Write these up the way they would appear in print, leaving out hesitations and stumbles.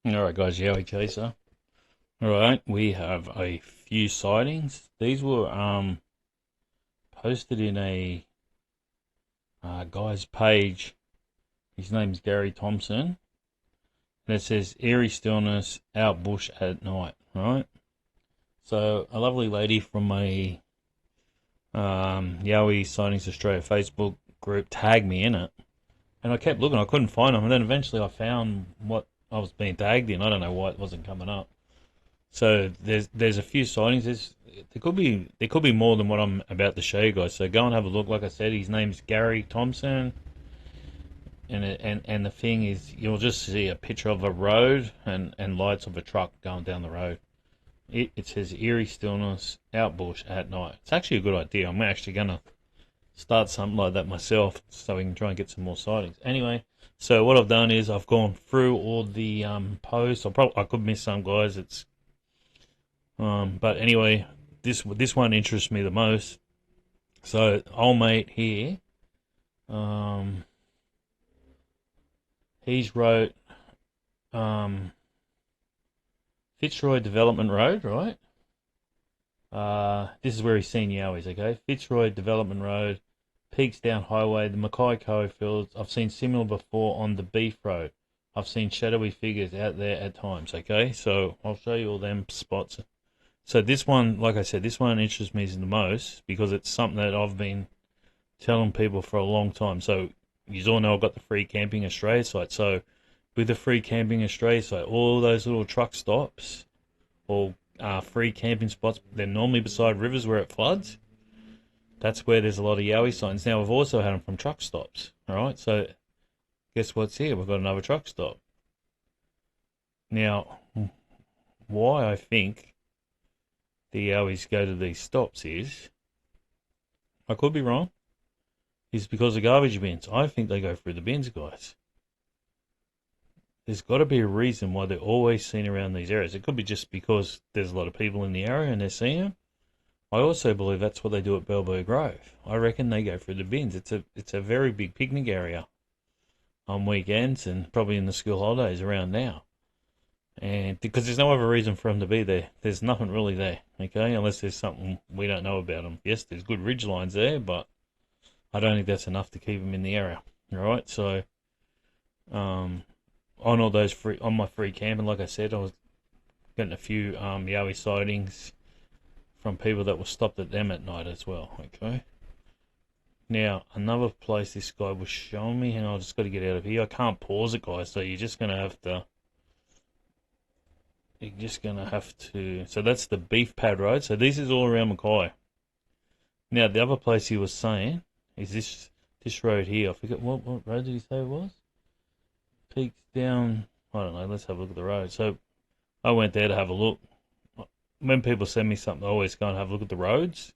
Alright guys, Yowie Chaser. Alright, we have a few sightings. These were posted in a guy's page. His name's Gary Thompson. And it says eerie stillness out bush at night, right? So a lovely lady from a Yowie Sightings Australia Facebook group tagged me in it. And I kept looking, I couldn't find them, and then eventually I found what I was being tagged in. I don't know why it wasn't coming up. So there's a few sightings. There could be more than what I'm about to show you guys. So go and have a look. Like I said, his name's Gary Thompson, and the thing is, you'll just see a picture of a road and lights of a truck going down the road. It says eerie stillness out bush at night. It's actually a good idea. I'm actually gonna start something like that myself, so we can try and get some more sightings. Anyway, so what I've done is I've gone through all the posts. I could miss some, guys. But anyway, this one interests me the most. So old mate here, um, he's wrote um, Fitzroy Development Road, right? This is where he's seen Yowies, okay? Fitzroy Development Road, Peaks Down Highway, the Mackay Fields. I've seen similar before on the Beef Road. I've seen shadowy figures out there at times, okay? So I'll show you all them spots. So this one, like I said, this one interests me the most because it's something that I've been telling people for a long time. So you all know I've got the free camping Australia site. So with the free camping Australia site, all those little truck stops or free camping spots, they're normally beside rivers where it floods. That's where there's a lot of Yowie signs. Now, we've also had them from truck stops. All right, so guess what's here? We've got another truck stop. Now, why I think the Yowies go to these stops is, I could be wrong, is because of garbage bins. I think they go through the bins, guys. There's got to be a reason why they're always seen around these areas. It could be just because there's a lot of people in the area and they're seeing them. I also believe that's what they do at Belvoir Grove. I reckon they go through the bins. It's a very big picnic area on weekends and probably in the school holidays around now. And because there's no other reason for them to be there. There's nothing really there, okay? Unless there's something we don't know about them. Yes, there's good ridge lines there, but I don't think that's enough to keep them in the area. All right, so on all those on my free camping, like I said, I was getting a few Yowie sightings from people that were stopped at them at night as well. Okay. Now another place this guy was showing me, and I just got to get out of here. I can't pause it, guys. So you're just gonna have to. You're just gonna have to. So that's the Beef Pad Road. So this is all around Mackay. Now the other place he was saying is this road here. I forget what road did he say it was. Peaks down. I don't know. Let's have a look at the road. So I went there to have a look. When people send me something, I always go and have a look at the roads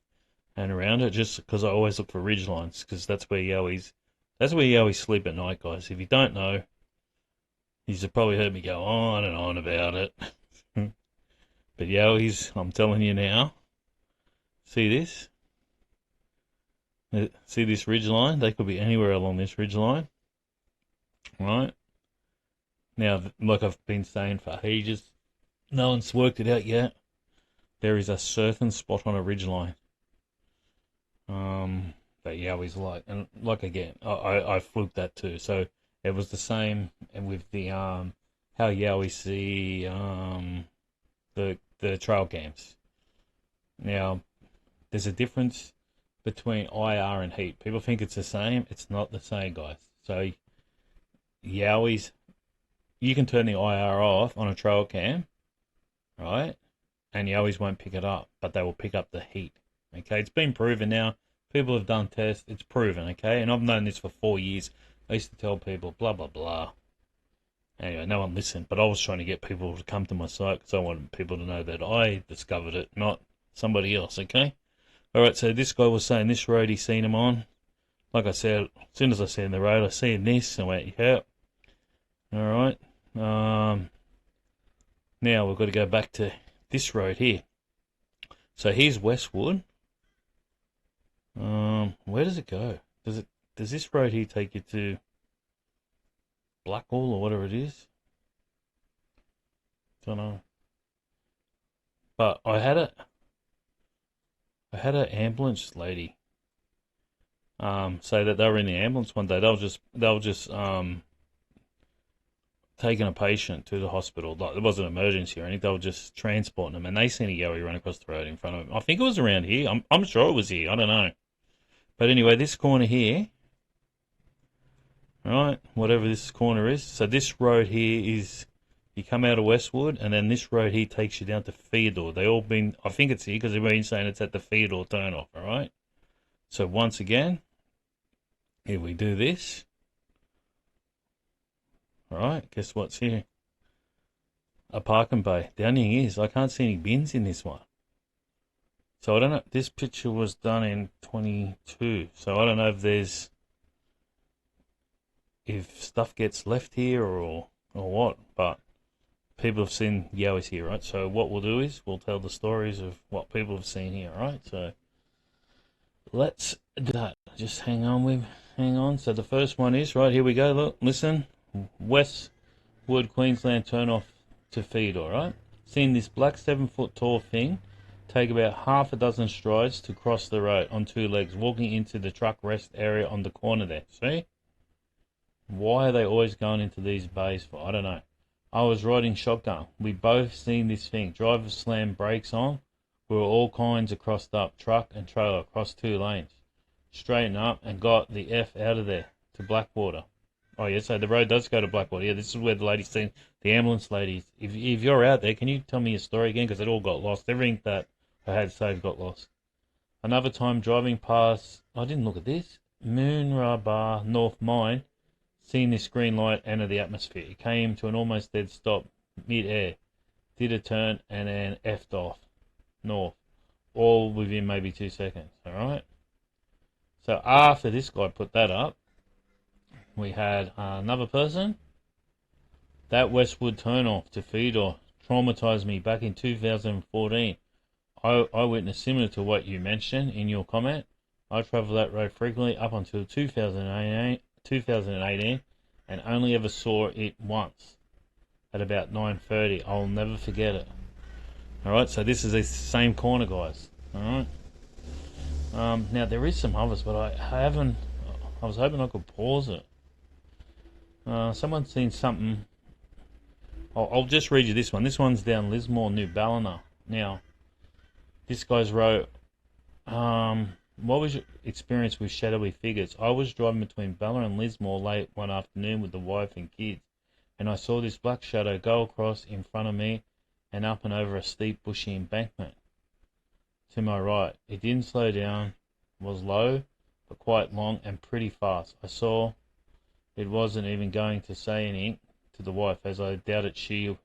and around it, just because I always look for ridge lines, because that's where Yowies sleep at night, guys. If you don't know, you've probably heard me go on and on about it. But Yowies, I'm telling you now, see this? See this ridge line? They could be anywhere along this ridge line, right? Now, like I've been saying for ages, no one's worked it out yet. There is a certain spot on a ridge line that Yowies like, and like again, I fluked that too. So it was the same with the how Yowie see the trail cams. Now there's a difference between IR and heat. People think it's the same. It's not the same, guys. So Yowies, you can turn the IR off on a trail cam, right? And Yowies won't pick it up, but they will pick up the heat. Okay, it's been proven now. People have done tests. It's proven, okay? And I've known this for 4 years. I used to tell people, blah, blah, blah. Anyway, no one listened, but I was trying to get people to come to my site because I wanted people to know that I discovered it, not somebody else, okay? All right, so this guy was saying this road he's seen him on. Like I said, as soon as I seen the road, I seen this and went, yeah. All right. Now we've got to go back to this road here. So here's Westwood. Where does it go? Does this road here take you to Blackwall or whatever it is? Don't know. But I had an ambulance lady say that they were in the ambulance one day. They were just taking a patient to the hospital. Like, it wasn't an emergency or anything. They were just transporting them, and they seen a Yowie run across the road in front of them. I think it was around here. I'm sure it was here. I don't know. But anyway, this corner here, right? Whatever this corner is. So this road here is, you come out of Westwood, and then this road here takes you down to Theodore. They all been, I think it's here because they've been saying it's at the Theodore turnoff. All right. So once again, here we do this. Alright, guess what's here? A parking bay. The only thing is, I can't see any bins in this one. So I don't know, this picture was done in 22, so I don't know if stuff gets left here or what, but people have seen Yowies here, right? So what we'll do is, we'll tell the stories of what people have seen here, right? So, let's do that. Just hang on. So the first one is, right, here we go, look, listen. Westwood, Queensland turn-off to Theodore, right? Seen this black 7-foot tall thing take about half a dozen strides to cross the road on 2 legs, walking into the truck rest area on the corner there. See? Why are they always going into these bays for? I don't know. I was riding shotgun. We both seen this thing. Driver slammed brakes on. We were all kinds of crossed up, truck and trailer across 2 lanes. Straighten up and got the F out of there to Blackwater. Oh, yeah, so the road does go to Blackwater. Yeah, this is where the lady's seen, the ambulance lady. If you're out there, can you tell me your story again? Because it all got lost. Everything that I had saved got lost. Another time driving past, I didn't look at this, Moonra Bar, North Mine, seen this green light enter the atmosphere. It came to an almost dead stop mid-air. Did a turn and then effed off. North. All within maybe 2 seconds. Alright? So after this guy put that up, we had another person. That Westwood turn-off to Theodore traumatized me back in 2014. I witnessed similar to what you mentioned in your comment. I travel that road frequently up until 2018 and only ever saw it once at about 9:30. I'll never forget it. Alright, so this is the same corner, guys. Alright. Now there is some others, but I haven't. I was hoping I could pause it. Someone's seen something. I'll just read you this one. This one's down Lismore, New Ballina. Now, this guy's wrote, what was your experience with shadowy figures? I was driving between Ballina and Lismore late one afternoon with the wife and kids, and I saw this black shadow go across in front of me and up and over a steep bushy embankment to my right. It didn't slow down, was low, but quite long and pretty fast. I saw it wasn't even going to say anything to the wife, as I doubted she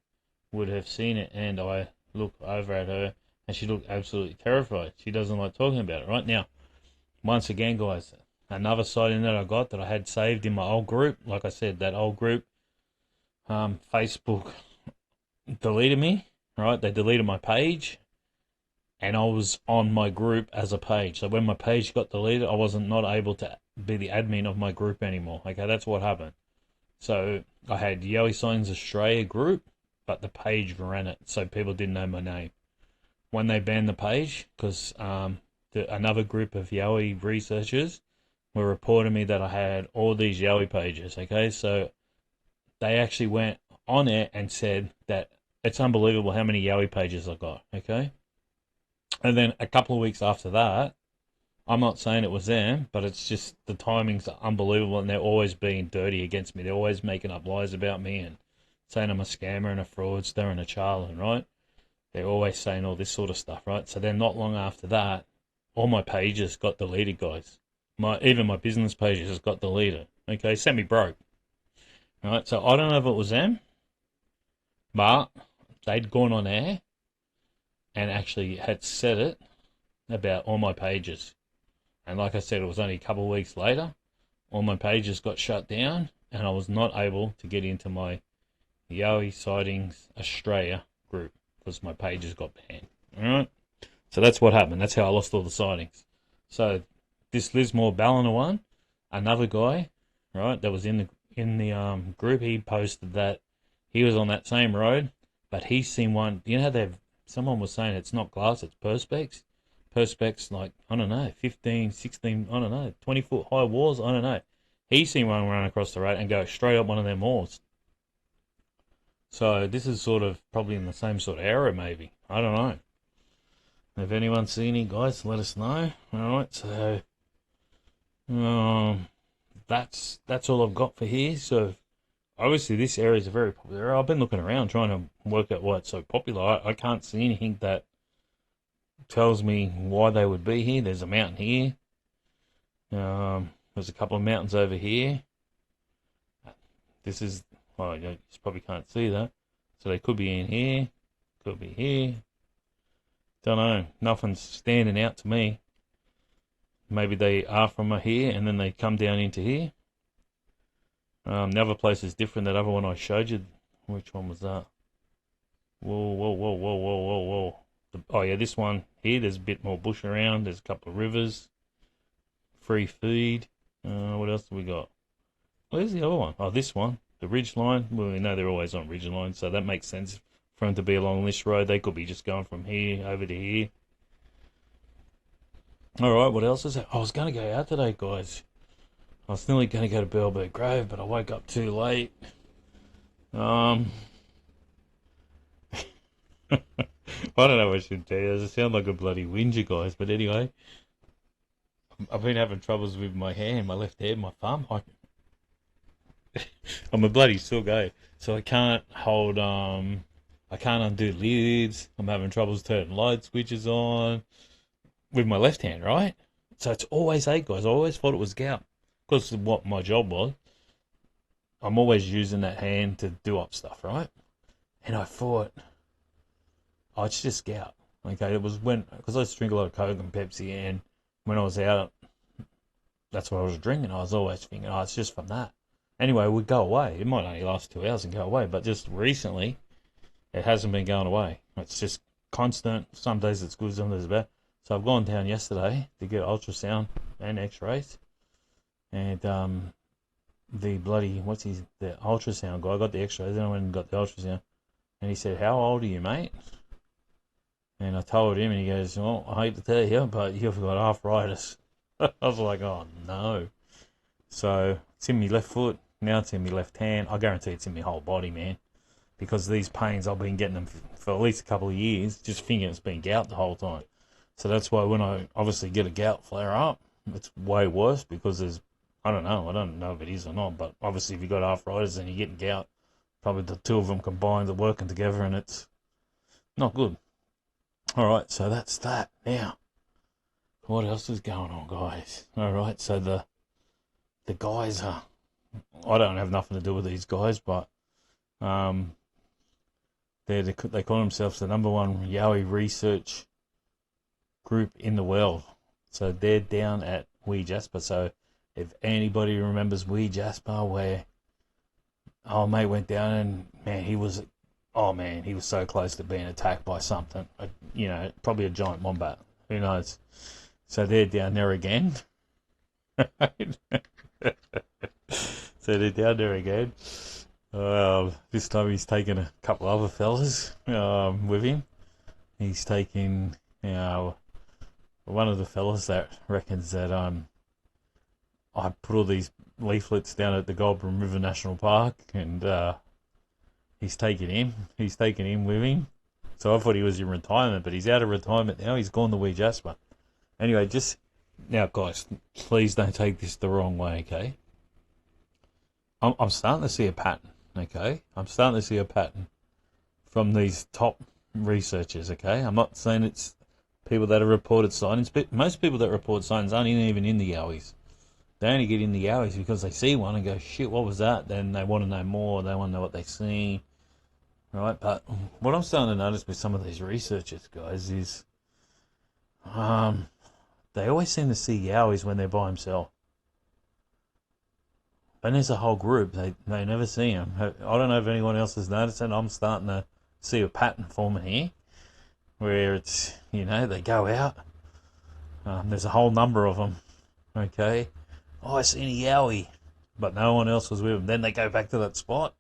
would have seen it, and I looked over at her, and she looked absolutely terrified. She doesn't like talking about it. Right now, once again, guys, another sighting that I got that I had saved in my old group. Like I said, that old group, Facebook deleted me, right? They deleted my page, and I was on my group as a page. So when my page got deleted, I wasn't not able to be the admin of my group anymore. Okay, that's what happened. So I had Yowie Sightings Australia group, but the page ran it, so people didn't know my name. When they banned the page, because another group of Yowie researchers were reporting me that I had all these Yowie pages. Okay, so they actually went on it and said that it's unbelievable how many Yowie pages I got. Okay. And then a couple of weeks after that, I'm not saying it was them, but it's just the timing's unbelievable, and they're always being dirty against me. They're always making up lies about me and saying I'm a scammer and a fraudster and a charlatan, right? They're always saying all this sort of stuff, right? So then not long after that, all my pages got deleted, guys. Even my business pages got deleted. Okay, sent me broke. Right, so I don't know if it was them, but they'd gone on air and actually had said it about all my pages. And like I said, it was only a couple of weeks later, all my pages got shut down, and I was not able to get into my Yowie Sightings Australia group because my pages got banned. Alright? So that's what happened. That's how I lost all the sightings. So this Lismore Ballina one, another guy, right, that was in the group, he posted that he was on that same road, but he's seen one. You know, someone was saying it's not glass, it's perspex. Perspex, like, I don't know, 15, 16, I don't know, 20-foot high walls, I don't know. He's seen one run across the road and go straight up one of them walls. So this is sort of probably in the same sort of area, maybe. I don't know. If anyone's seen any, guys, let us know. Alright, so that's all I've got for here. So obviously this area is a very popular area. I've been looking around trying to work out why it's so popular. I can't see anything that tells me why they would be here. There's a mountain here. There's a couple of mountains over here. This is, well, you probably can't see that. So they could be in here, could be here. Don't know. Nothing's standing out to me. Maybe they are from here and then they come down into here. The other place is different. That other one I showed you. Which one was that? Whoa, whoa, whoa, whoa, whoa, whoa, whoa. Oh yeah, this one here, there's a bit more bush around. There's a couple of rivers. Free feed. What else do we got? Where's the other one? Oh, this one. The ridge line. Well, we know they're always on ridge line, so that makes sense for them to be along this road. They could be just going from here over to here. Alright, what else is there? I was going to go out today, guys. I was nearly going to go to Bellbird Grove, but I woke up too late. I don't know what I should tell you. I sound like a bloody whinger, guys. But anyway, I've been having troubles with my hand, my left hand, my thumb. I'm a bloody sore guy, so I can't hold, I can't undo lids. I'm having troubles turning light switches on with my left hand, right? So it's always ache, guys. I always thought it was gout because of what my job was. I'm always using that hand to do up stuff, right? And I thought, oh, it's just gout. Okay, it was because I used to drink a lot of Coke and Pepsi, and when I was out, that's what I was drinking. I was always thinking, oh, it's just from that. Anyway, it would go away. It might only last 2 hours and go away, but just recently, it hasn't been going away. It's just constant. Some days it's good, some days it's bad. So I've gone down yesterday to get ultrasound and x-rays, and the ultrasound guy got the x-rays, then I went and got the ultrasound, and he said, how old are you, mate? And I told him, and he goes, well, I hate to tell you, but you've got arthritis. I was like, oh no. So it's in my left foot, now it's in my left hand. I guarantee it's in my whole body, man, because these pains, I've been getting them for at least a couple of years, just thinking it's been gout the whole time. So that's why when I obviously get a gout flare up, it's way worse, because there's, I don't know if it is or not, but obviously if you've got arthritis and you're getting gout, probably the two of them combined are working together, and it's not good. Alright, so that's that. Now, what else is going on, guys? Alright, so the guys are, I don't have nothing to do with these guys, but they call themselves the #1 Yowie research group in the world. So they're down at Yowie Jasper. So if anybody remembers Yowie Jasper, where our mate went down and man, he was so close to being attacked by something. Probably a giant wombat. Who knows? So they're down there again. So they're down there again. This time he's taking a couple other fellas with him. He's taking one of the fellas that reckons that I put all these leaflets down at the Goulburn River National Park, and he's taking him with him. So I thought he was in retirement, but he's out of retirement now. He's gone to Yowie Jasper. Anyway, just now, guys, please don't take this the wrong way, okay? I'm starting to see a pattern, okay? I'm starting to see a pattern from these top researchers, okay? I'm not saying it's people that have reported sightings, but most people that report sightings aren't even in the Yowies. They only get in the Yowies because they see one and go, shit, what was that? Then they want to know more. They want to know what they see, right? But what I'm starting to notice with some of these researchers, guys, is they always seem to see Yowies when they're by themselves. When there's a whole group, they never see them. I don't know if anyone else has noticed it. I'm starting to see a pattern forming here, where it's, they go out. There's a whole number of them, okay? Oh, I seen a Yowie, but no one else was with them. Then they go back to that spot.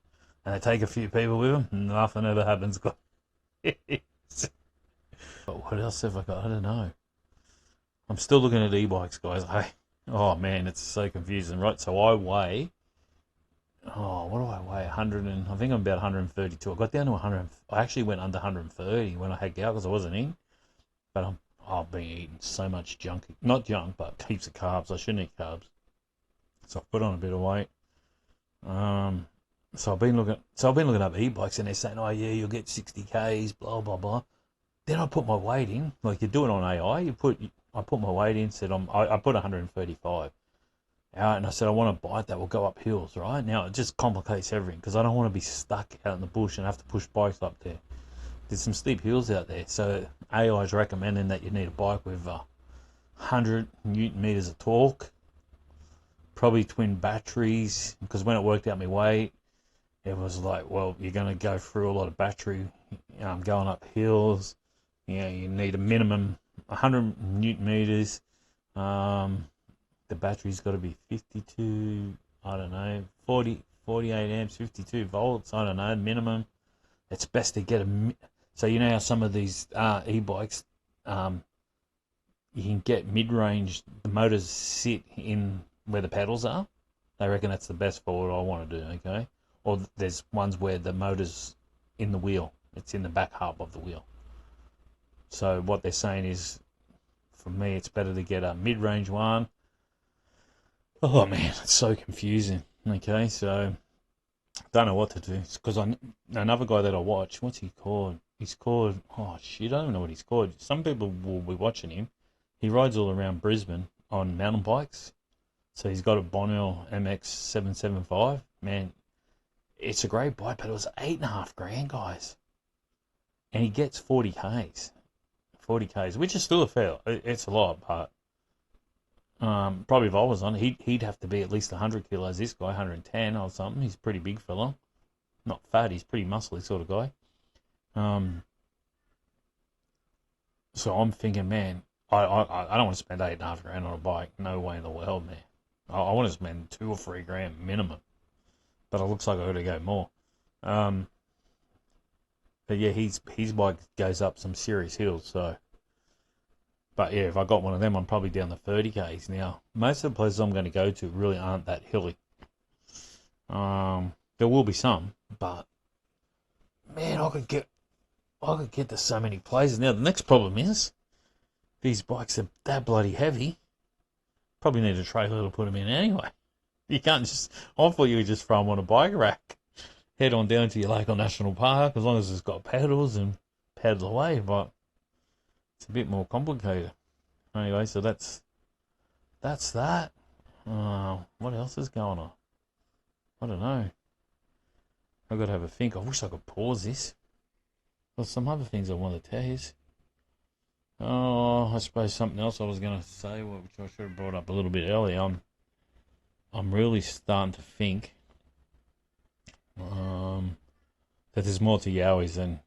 and they take a few people with them, and nothing ever happens. But what else have I got? I don't know. I'm still looking at e-bikes, guys. Oh man, it's so confusing, right? So I weigh, what do I weigh? 100 and I think I'm about 132. I got down to 100. I actually went under 130 when I had gout because I wasn't in. But I've been eating so much junk, not junk, but heaps of carbs. I shouldn't eat carbs, so I've put on a bit of weight. So I've been looking up e-bikes, and they're saying, oh yeah, you'll get 60 k's, blah blah blah. Then I put my weight in, like you do it on AI. I put my weight in, said I put 135. And I said I want a bike that will go up hills, right? Now it just complicates everything because I don't want to be stuck out in the bush and have to push bikes up there. There's some steep hills out there, so AI is recommending that you need a bike with 100 newton meters of torque, probably twin batteries, because when it worked out my weight, it was like, well, you're going to go through a lot of battery going up hills. You need a minimum 100 newton meters. The battery's got to be 52, I don't know, 48 amps, 52 volts, I don't know, minimum. It's best to get so you know how some of these e-bikes, you can get mid-range, the motors sit in where the pedals are. They reckon that's the best for what I want to do, okay? Or there's ones where the motor's in the wheel. It's in the back hub of the wheel. So what they're saying is, for me, it's better to get a mid-range one. Oh man, it's so confusing. Okay, so don't know what to do. It's because another guy that I watch, what's he called? He's called, oh shit, I don't know what he's called. Some people will be watching him. He rides all around Brisbane on mountain bikes. So he's got a Bonnell MX775. Man, it's a great bike, but it was 8.5 grand, guys. And he gets 40 Ks. 40 Ks, which is still a fair, it's a lot, but probably if I was on, he'd have to be at least 100 kilos. This guy, 110 or something. He's a pretty big fella. Not fat, he's pretty muscly sort of guy. So I'm thinking, man, I don't want to spend 8.5 grand on a bike. No way in the world, man. I want to spend 2 or 3 grand minimum. But it looks like I got to go more. But yeah, his bike goes up some serious hills. So, but yeah, if I got one of them, I'm probably down to 30 k's now. Most of the places I'm going to go to really aren't that hilly. There will be some, but man, I could get to so many places. Now the next problem is these bikes are that bloody heavy. Probably need a trailer to put them in anyway. You can't just. I thought you would just throw them on a bike rack, head on down to your local national park, as long as it's got pedals, and pedal away. But it's a bit more complicated. Anyway, so that's that. What else is going on? I don't know. I've got to have a think. I wish I could pause this. There's some other things I want to tell you. Oh, I suppose something else I was going to say, which I should have brought up a little bit earlier. I'm really starting to think that there's more to Yowies than.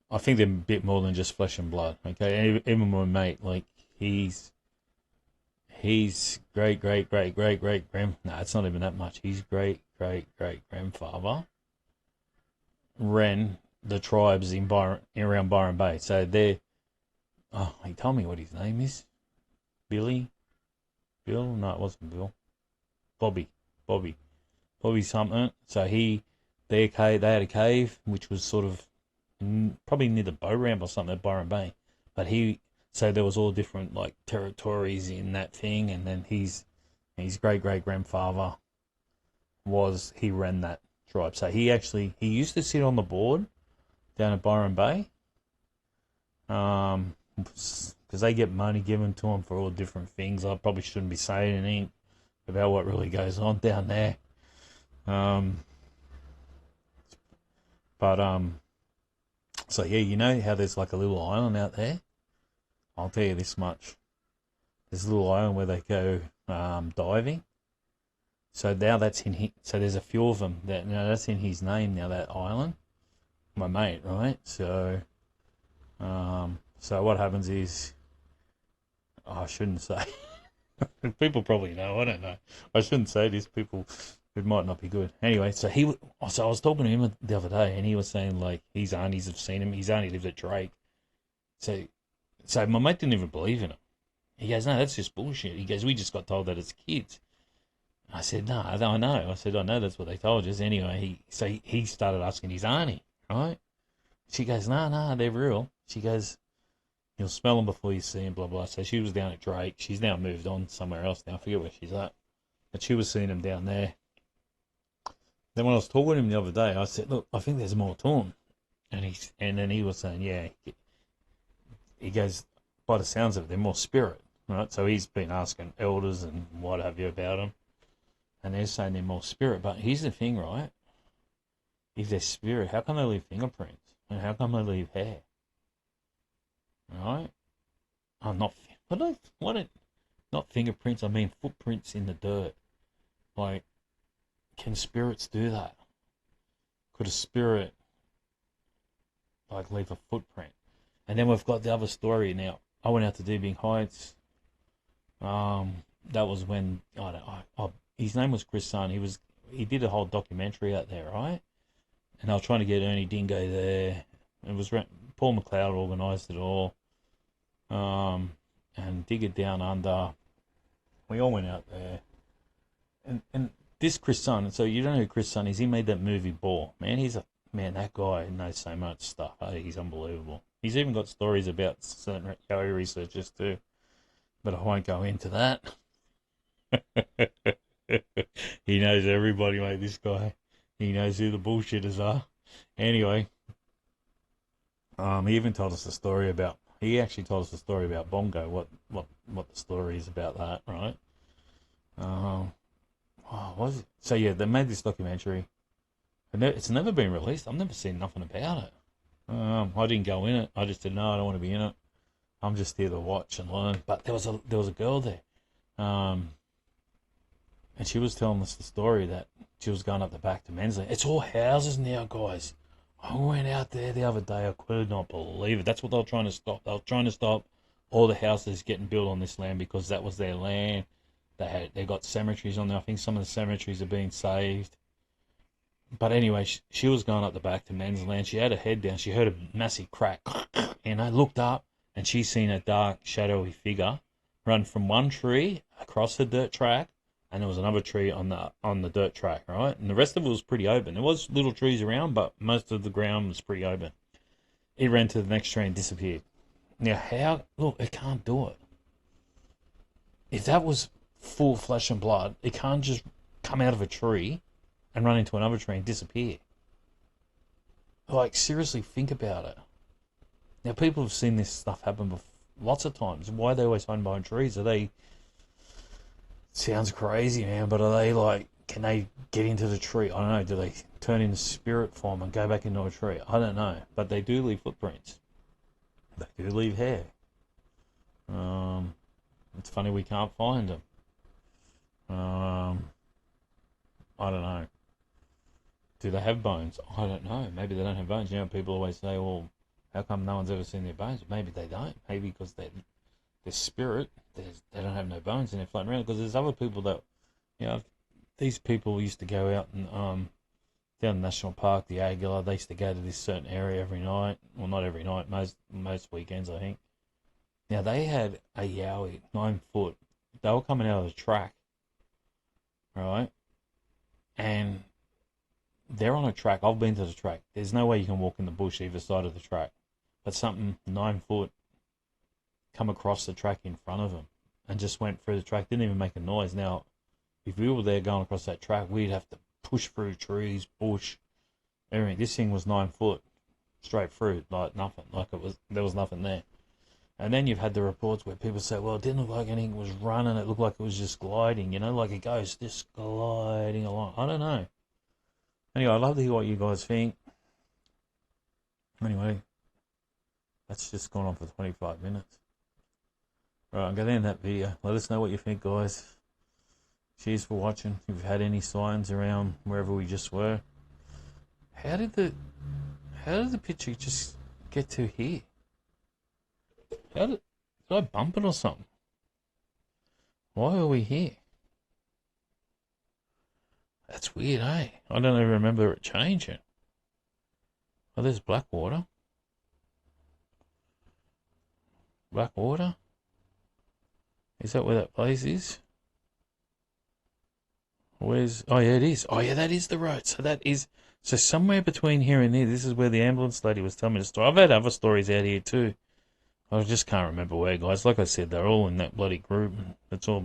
I think they're a bit more than just flesh and blood. Okay, even my mate, like he's great grand. No, it's not even that much. His great grandfather ran the tribes in around Byron Bay. So they're. Oh, he told me what his name is. Bill? No, it wasn't Bill. Bobby something. So they had a cave which was sort of probably near the boat ramp or something at Byron Bay. But so there was all different like territories in that thing, and then his great grandfather he ran that tribe. So he used to sit on the board down at Byron Bay. Because they get money given to them for all different things. I probably shouldn't be saying anything about what really goes on down there. So yeah, you know how there's like a little island out there? I'll tell you this much. There's a little island where they go diving. So now that's so there's a few of them that's in his name now, that island. My mate, right? So what happens is, I shouldn't say. People probably know. I don't know. I shouldn't say this. People It might not be good. Anyway, so I was talking to him the other day, and he was saying like his aunties have seen him. His auntie lives at Drake, so my mate didn't even believe in him. He goes, no, that's just bullshit. He goes, we just got told that it's kids. I said, no, I know. I said, I know that's what they told us. Anyway, he started asking his auntie, right? She goes, no, they're real. She goes, you'll smell them before you see them, blah, blah. So she was down at Drake. She's now moved on somewhere else now. I forget where she's at. But she was seeing them down there. Then when I was talking to him the other day, I said, look, I think there's more to them. And then he was saying, yeah. He goes, by the sounds of it, they're more spirit, right? So he's been asking elders and what have you about them. And they're saying they're more spirit. But here's the thing, right? If they're spirit, how come they leave fingerprints? And how come they leave hair? Right? I'm not, not fingerprints, I mean footprints in the dirt. Like, can spirits do that? Could a spirit, like, leave a footprint? And then we've got the other story now. I went out to Deebing Heights. That was when, his name was Chris Sun. He did a whole documentary out there, right? And I was trying to get Ernie Dingo there. It was Paul McLeod organised it all. And Dig It Down Under. We all went out there. And this Chris Sun, so you don't know who Chris Sun is. He made that movie Ball. Man, that guy knows so much stuff. He's unbelievable. He's even got stories about certain Yowie researchers too. But I won't go into that. He knows everybody, mate, this guy. He knows who the bullshitters are. Anyway, he even told us a story about, he actually told us a story about Bongo, what the story is about that, right? What was it? So yeah, they made this documentary. And it's never been released. I've never seen nothing about it. I didn't go in it. I just said, no, I don't want to be in it. I'm just here to watch and learn. But there was a girl there. And she was telling us the story that she was going up the back to Mensley. It's all houses now, guys. I went out there the other day. I could not believe it. That's what they were trying to stop. They were trying to stop all the houses getting built on this land because that was their land. They got cemeteries on there. I think some of the cemeteries are being saved. But anyway, she was going up the back to men's land. She had her head down. She heard a massive crack. And I looked up and she seen a dark, shadowy figure run from one tree across the dirt track. And there was another tree on the dirt track, right? And the rest of it was pretty open. There was little trees around, but most of the ground was pretty open. It ran to the next tree and disappeared. Now, how? Look, it can't do it. If that was full flesh and blood, it can't just come out of a tree and run into another tree and disappear. Like, seriously, think about it. Now, people have seen this stuff happen before, lots of times. Why are they always hiding behind trees? Are they... Sounds crazy, man, but are they like, can they get into the tree? I don't know. Do they turn into spirit form and go back into a tree? I don't know. But they do leave footprints. They do leave hair. It's funny we can't find them. I don't know. Do they have bones? I don't know. Maybe they don't have bones. You know, people always say, well, how come no one's ever seen their bones? Maybe they don't. Maybe because they're spirit, they don't have no bones and they're floating around. Because there's other people that, you know, these people used to go out and down the national park, the Aguilar. They used to go to this certain area every night. Well, not every night, most weekends, I think. Now they had a Yowie 9 foot. They were coming out of the track, right? And they're on a track. I've been to the track. There's no way you can walk in the bush either side of the track. But something 9 foot come across the track in front of them and just went through the track, didn't even make a noise. Now, if we were there going across that track, we'd have to push through trees, bush, everything. This thing was 9 foot straight through, like nothing, there was nothing there. And then you've had the reports where people say, well, it didn't look like anything was running, it looked like it was just gliding, you know, like it goes just gliding along. I don't know. Anyway, I'd love to hear what you guys think. Anyway, that's just gone on for 25 minutes. Right, I'm going to end that video. Let us know what you think, guys. Cheers for watching. If you've had any signs around wherever we just were. How did the picture just get to here? Did I bump it or something? Why are we here? That's weird, eh? I don't even remember it changing. Oh, there's Blackwater. Blackwater? Is that where that place is? Where's... Oh, yeah, it is. Oh, yeah, that is the road. So that is... So somewhere between here and there, this is where the ambulance lady was telling me the story. I've had other stories out here too. I just can't remember where, guys. Like I said, they're all in that bloody group. It's all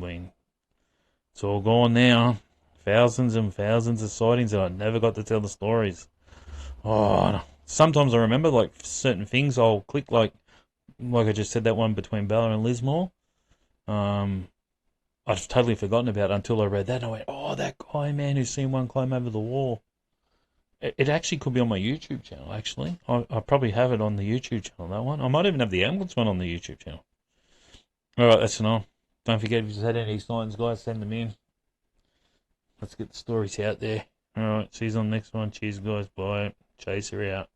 gone now. Thousands and thousands of sightings, and I never got to tell the stories. Oh, sometimes I remember like certain things. I'll click like I just said, that one between Bella and Lismore. I've totally forgotten about it until I read that. And I went, oh, that guy, man, who's seen one climb over the wall. It actually could be on my YouTube channel, actually. I probably have it on the YouTube channel, that one. I might even have the ambulance one on the YouTube channel. Alright, that's enough. Don't forget, if you've had any signs, guys, send them in. Let's get the stories out there. Alright, see you on the next one. Cheers, guys. Bye. Chaser out.